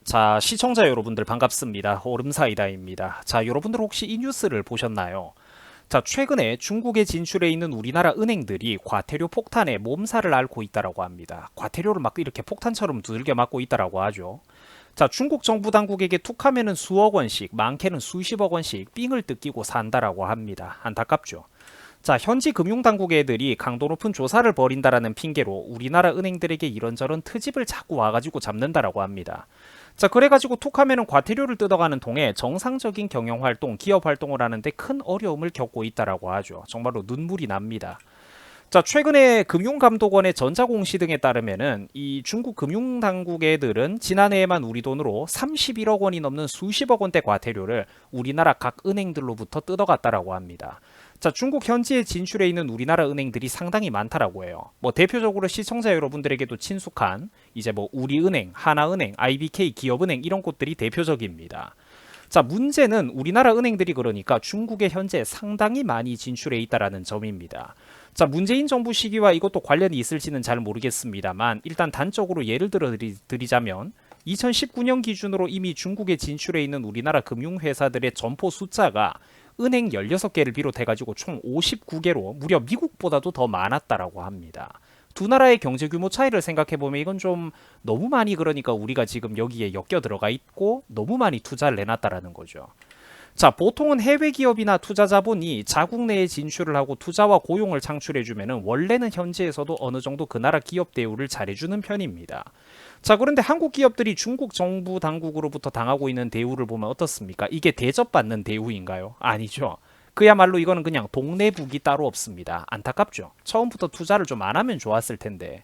자, 시청자 여러분들 반갑습니다. 오름사이다입니다. 자, 여러분들 혹시 이 뉴스를 보셨나요? 자, 최근에 중국에 진출해 있는 우리나라 은행들이 과태료 폭탄에 몸살을 앓고 있다라고 합니다. 과태료를 막 이렇게 폭탄처럼 두들겨 맞고 있다라고 하죠. 자, 중국 정부 당국에게 툭하면은 수억 원씩, 많게는 수십억 원씩 삥을 뜯기고 산다라고 합니다. 안타깝죠. 자, 현지 금융당국 애들이 강도 높은 조사를 벌인다라는 핑계로 우리나라 은행들에게 이런저런 트집을 자꾸 와가지고 잡는다라고 합니다. 자, 그래가지고 툭하면은 과태료를 뜯어가는 통에 정상적인 경영활동, 기업활동을 하는데 큰 어려움을 겪고 있다라고 하죠. 정말로 눈물이 납니다. 자, 최근에 금융감독원의 전자공시 등에 따르면은 이 중국 금융당국 애들은 지난해에만 우리 돈으로 31억 원이 넘는 수십억 원대 과태료를 우리나라 각 은행들로부터 뜯어갔다라고 합니다. 자, 중국 현지에 진출해 있는 우리나라 은행들이 상당히 많다라고 해요. 뭐 대표적으로 시청자 여러분들에게도 친숙한 이제 뭐 우리은행, 하나은행, IBK, 기업은행 이런 곳들이 대표적입니다. 자, 문제는 우리나라 은행들이 그러니까 중국에 현재 상당히 많이 진출해 있다라는 점입니다. 자, 문재인 정부 시기와 이것도 관련이 있을지는 잘 모르겠습니다만 일단 단적으로 예를 들어 드리자면 2019년 기준으로 이미 중국에 진출해 있는 우리나라 금융회사들의 점포 숫자가 은행 16개를 비롯해가지고 총 59개로 무려 미국보다도 더 많았다라고 합니다. 두 나라의 경제 규모 차이를 생각해보면 이건 좀 너무 많이 그러니까 우리가 지금 여기에 엮여 들어가 있고 너무 많이 투자를 해놨다라는 거죠. 자, 보통은 해외 기업이나 투자 자본이 자국 내에 진출을 하고 투자와 고용을 창출해주면은 원래는 현지에서도 어느 정도 그 나라 기업 대우를 잘해주는 편입니다. 자, 그런데 한국 기업들이 중국 정부 당국으로부터 당하고 있는 대우를 보면 어떻습니까? 이게 대접받는 대우인가요? 아니죠. 그야말로 이거는 그냥 동네북이 따로 없습니다. 안타깝죠. 처음부터 투자를 좀 안 하면 좋았을 텐데.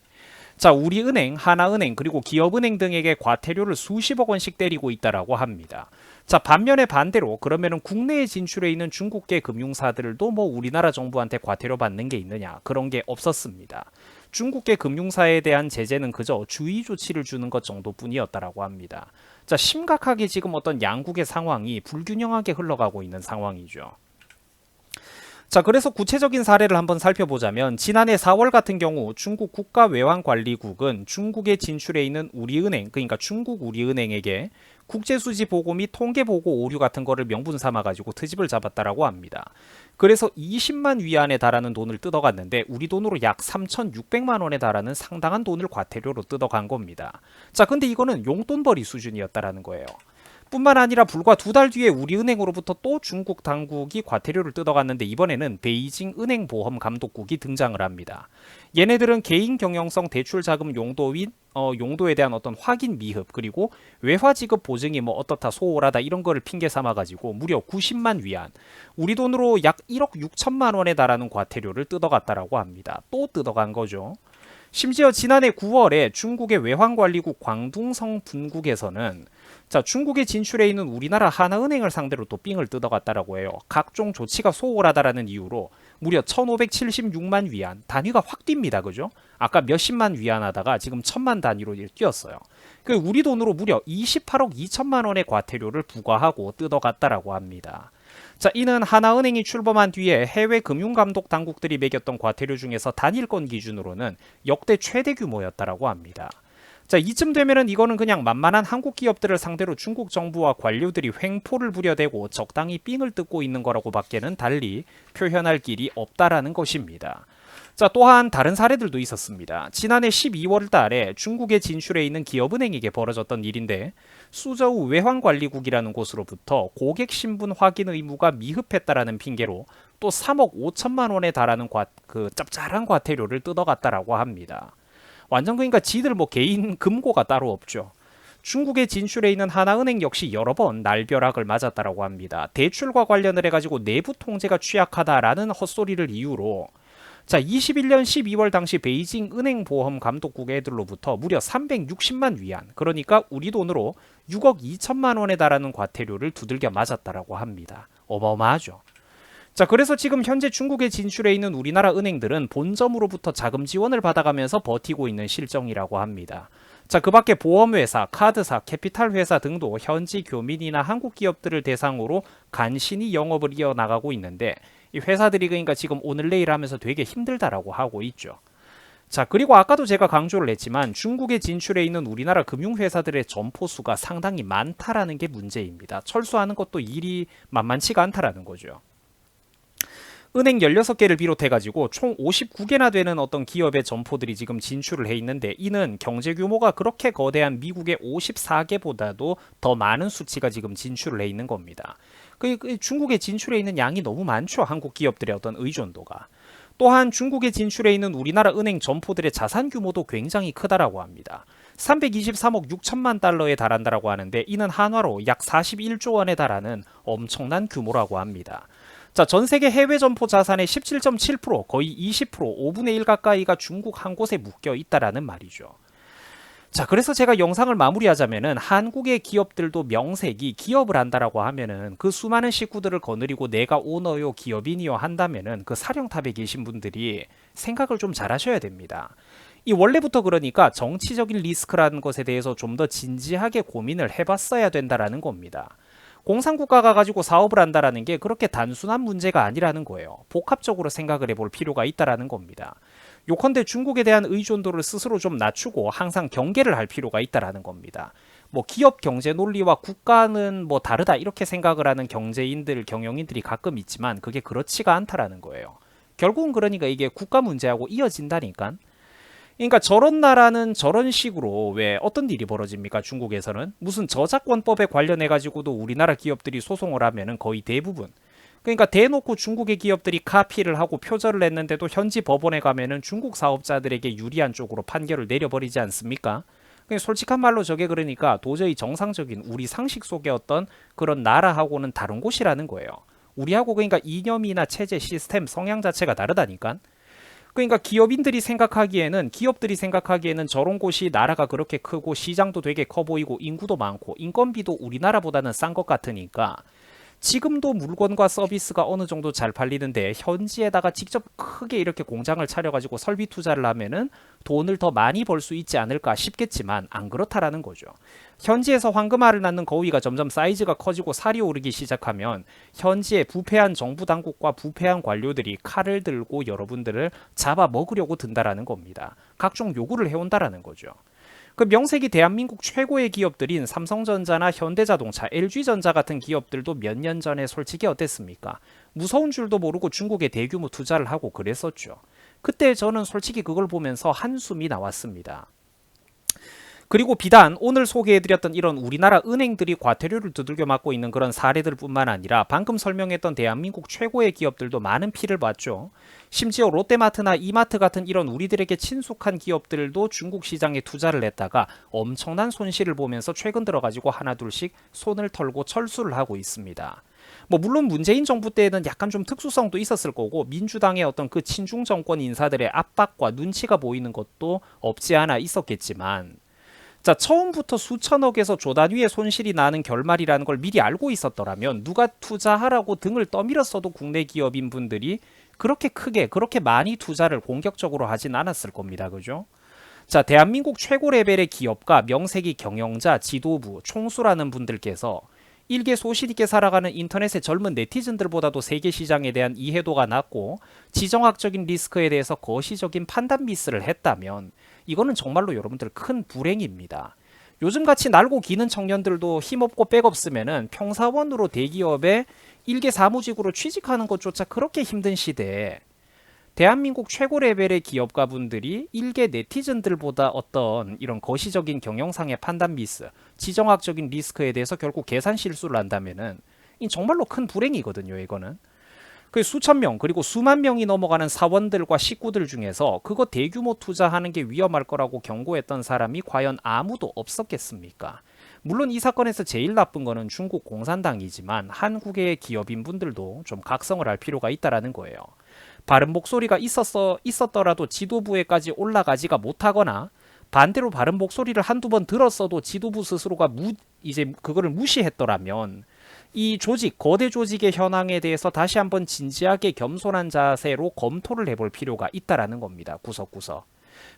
자, 우리은행, 하나은행, 그리고 기업은행 등에게 과태료를 수십억 원씩 때리고 있다라고 합니다. 자, 반면에 반대로 그러면은 국내에 진출해 있는 중국계 금융사들도 뭐 우리나라 정부한테 과태료 받는 게 있느냐? 그런 게 없었습니다. 중국계 금융사에 대한 제재는 그저 주의 조치를 주는 것 정도뿐이었다라고 합니다. 자, 심각하게 지금 어떤 양국의 상황이 불균형하게 흘러가고 있는 상황이죠. 자, 그래서 구체적인 사례를 한번 살펴보자면 지난해 4월 같은 경우 중국 국가외환관리국은 중국에 진출해 있는 우리은행, 그러니까 중국 우리은행에게 국제수지 보고 및 통계 보고 오류 같은 거를 명분 삼아 가지고 트집을 잡았다라고 합니다. 그래서 20만 위안에 달하는 돈을 뜯어갔는데 우리 돈으로 약 3,600만 원에 달하는 상당한 돈을 과태료로 뜯어간 겁니다. 자, 근데 이거는 용돈벌이 수준이었다라는 거예요. 뿐만 아니라 불과 2달 뒤에 우리은행으로부터 또 중국 당국이 과태료를 뜯어갔는데 이번에는 베이징 은행보험감독국이 등장을 합니다. 얘네들은 개인 경영성 대출 자금 용도에 대한 어떤 확인 미흡 그리고 외화 지급 보증이 뭐 어떻다 소홀하다 이런 거를 핑계 삼아 가지고 무려 90만 위안, 우리 돈으로 약 1억 6천만 원에 달하는 과태료를 뜯어갔다라고 합니다. 또 뜯어간 거죠. 심지어 지난해 9월에 중국의 외환관리국 광둥성 분국에서는 자, 중국에 진출해 있는 우리나라 하나은행을 상대로 또 삥을 뜯어갔다라고 해요. 각종 조치가 소홀하다라는 이유로 무려 1,576만 위안, 단위가 확 뜁니다. 그죠? 아까 몇십만 위안 하다가 지금 천만 단위로 뛰었어요. 그 우리 돈으로 무려 28억 2천만 원의 과태료를 부과하고 뜯어갔다라고 합니다. 자, 이는 하나은행이 출범한 뒤에 해외 금융감독 당국들이 매겼던 과태료 중에서 단일권 기준으로는 역대 최대 규모였다라고 합니다. 자, 이쯤 되면은 이거는 그냥 만만한 한국 기업들을 상대로 중국 정부와 관료들이 횡포를 부려대고 적당히 삥을 뜯고 있는 거라고 밖에는 달리 표현할 길이 없다라는 것입니다. 자, 또한 다른 사례들도 있었습니다. 지난해 12월 달에 중국에 진출해 있는 기업은행에게 벌어졌던 일인데 수저우 외환관리국이라는 곳으로부터 고객 신분 확인 의무가 미흡했다라는 핑계로 또 3억 5천만 원에 달하는 짭짤한 과태료를 뜯어갔다라고 합니다. 완전 그러니까 지들 뭐 개인 금고가 따로 없죠. 중국에 진출해 있는 하나은행 역시 여러 번 날벼락을 맞았다라고 합니다. 대출과 관련을 해가지고 내부 통제가 취약하다라는 헛소리를 이유로 자, 21년 12월 당시 베이징 은행보험 감독국 애들로부터 무려 360만 위안, 그러니까 우리 돈으로 6억 2천만 원에 달하는 과태료를 두들겨 맞았다라고 합니다. 어마어마하죠. 자, 그래서 지금 현재 중국에 진출해 있는 우리나라 은행들은 본점으로부터 자금 지원을 받아가면서 버티고 있는 실정이라고 합니다. 자, 그 밖에 보험회사, 카드사, 캐피탈회사 등도 현지 교민이나 한국 기업들을 대상으로 간신히 영업을 이어나가고 있는데 이 회사들이 그러니까 지금 오늘 내일 하면서 되게 힘들다라고 하고 있죠. 자, 그리고 아까도 제가 강조를 했지만 중국에 진출해 있는 우리나라 금융회사들의 점포수가 상당히 많다라는 게 문제입니다. 철수하는 것도 일이 만만치가 않다라는 거죠. 은행 16개를 비롯해가지고 총 59개나 되는 어떤 기업의 점포들이 지금 진출을 해 있는데, 이는 경제 규모가 그렇게 거대한 미국의 54개보다도 더 많은 수치가 지금 진출을 해 있는 겁니다. 중국에 진출해 있는 양이 너무 많죠. 한국 기업들의 어떤 의존도가. 또한 중국에 진출해 있는 우리나라 은행 점포들의 자산 규모도 굉장히 크다라고 합니다. 323억 6천만 달러에 달한다라고 하는데, 이는 한화로 약 41조 원에 달하는 엄청난 규모라고 합니다. 자, 전 세계 해외 점포 자산의 17.7%, 거의 20%, 5분의 1 가까이가 중국 한 곳에 묶여 있다라는 말이죠. 자, 그래서 제가 영상을 마무리하자면은, 한국의 기업들도 명색이 기업을 한다라고 하면은 그 수많은 식구들을 거느리고 내가 오너요, 기업인이요 한다면은 그 사령탑에 계신 분들이 생각을 좀 잘하셔야 됩니다. 이 원래부터 그러니까 정치적인 리스크라는 것에 대해서 좀 더 진지하게 고민을 해봤어야 된다라는 겁니다. 공산국가가 가지고 사업을 한다라는 게 그렇게 단순한 문제가 아니라는 거예요. 복합적으로 생각을 해볼 필요가 있다라는 겁니다. 요컨대 중국에 대한 의존도를 스스로 좀 낮추고 항상 경계를 할 필요가 있다라는 겁니다. 뭐 기업 경제 논리와 국가는 뭐 다르다 이렇게 생각을 하는 경제인들, 경영인들이 가끔 있지만 그게 그렇지가 않다라는 거예요. 결국은 그러니까 이게 국가 문제하고 이어진다니까. 그러니까 저런 나라는 저런 식으로 왜 어떤 일이 벌어집니까? 중국에서는 무슨 저작권법에 관련해 가지고도 우리나라 기업들이 소송을 하면은 거의 대부분, 그러니까 대놓고 중국의 기업들이 카피를 하고 표절을 했는데도 현지 법원에 가면은 중국 사업자들에게 유리한 쪽으로 판결을 내려버리지 않습니까? 솔직한 말로 저게 그러니까 도저히 정상적인 우리 상식 속의 어떤 그런 나라하고는 다른 곳이라는 거예요. 우리하고 그러니까 이념이나 체제, 시스템, 성향 자체가 다르다니까. 그러니까 기업들이 생각하기에는 저런 곳이 나라가 그렇게 크고 시장도 되게 커 보이고 인구도 많고 인건비도 우리나라보다는 싼 것 같으니까 지금도 물건과 서비스가 어느 정도 잘 팔리는데 현지에다가 직접 크게 이렇게 공장을 차려가지고 설비 투자를 하면은 돈을 더 많이 벌 수 있지 않을까 싶겠지만 안 그렇다라는 거죠. 현지에서 황금알을 낳는 거위가 점점 사이즈가 커지고 살이 오르기 시작하면 현지의 부패한 정부 당국과 부패한 관료들이 칼을 들고 여러분들을 잡아 먹으려고 든다라는 겁니다. 각종 요구를 해온다라는 거죠. 그 명색이 대한민국 최고의 기업들인 삼성전자나 현대자동차, LG전자 같은 기업들도 몇 년 전에 솔직히 어땠습니까? 무서운 줄도 모르고 중국에 대규모 투자를 하고 그랬었죠. 그때 저는 솔직히 그걸 보면서 한숨이 나왔습니다. 그리고 비단 오늘 소개해드렸던 이런 우리나라 은행들이 과태료를 두들겨 맞고 있는 그런 사례들 뿐만 아니라 방금 설명했던 대한민국 최고의 기업들도 많은 피를 봤죠. 심지어 롯데마트나 이마트 같은 이런 우리들에게 친숙한 기업들도 중국 시장에 투자를 했다가 엄청난 손실을 보면서 최근 들어가지고 하나둘씩 손을 털고 철수를 하고 있습니다. 뭐 물론 문재인 정부 때에는 약간 좀 특수성도 있었을 거고 민주당의 어떤 그 친중 정권 인사들의 압박과 눈치가 보이는 것도 없지 않아 있었겠지만, 자, 처음부터 수천억에서 조 단위의 손실이 나는 결말이라는 걸 미리 알고 있었더라면 누가 투자하라고 등을 떠밀었어도 국내 기업인 분들이 그렇게 크게 그렇게 많이 투자를 공격적으로 하진 않았을 겁니다. 그죠? 자, 대한민국 최고 레벨의 기업가, 명색이 경영자, 지도부, 총수라는 분들께서 일개 소실 있게 살아가는 인터넷의 젊은 네티즌들보다도 세계 시장에 대한 이해도가 낮고 지정학적인 리스크에 대해서 거시적인 판단 미스를 했다면 이거는 정말로 여러분들 큰 불행입니다. 요즘같이 날고 기는 청년들도 힘없고 백없으면은 평사원으로 대기업에 일개 사무직으로 취직하는 것조차 그렇게 힘든 시대에 대한민국 최고 레벨의 기업가분들이 일개 네티즌들보다 어떤 이런 거시적인 경영상의 판단 미스, 지정학적인 리스크에 대해서 결국 계산 실수를 한다면은 정말로 큰 불행이거든요, 이거는. 그 수천 명 그리고 수만 명이 넘어가는 사원들과 식구들 중에서 그거 대규모 투자하는 게 위험할 거라고 경고했던 사람이 과연 아무도 없었겠습니까? 물론 이 사건에서 제일 나쁜 거는 중국 공산당이지만 한국의 기업인분들도 좀 각성을 할 필요가 있다라는 거예요. 바른 목소리가 있었더라도 지도부에까지 올라가지가 못하거나 반대로 바른 목소리를 한두 번 들었어도 지도부 스스로가 이제 그거를 무시했더라면 이 조직, 거대 조직의 현황에 대해서 다시 한번 진지하게 겸손한 자세로 검토를 해볼 필요가 있다라는 겁니다. 구석구석.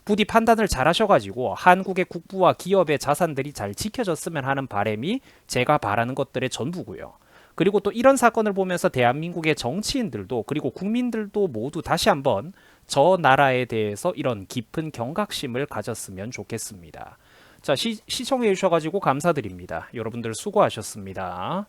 부디 판단을 잘 하셔가지고 한국의 국부와 기업의 자산들이 잘 지켜졌으면 하는 바람이 제가 바라는 것들의 전부고요. 그리고 또 이런 사건을 보면서 대한민국의 정치인들도 그리고 국민들도 모두 다시 한번 저 나라에 대해서 이런 깊은 경각심을 가졌으면 좋겠습니다. 자, 시청해 주셔가지고 감사드립니다. 여러분들 수고하셨습니다.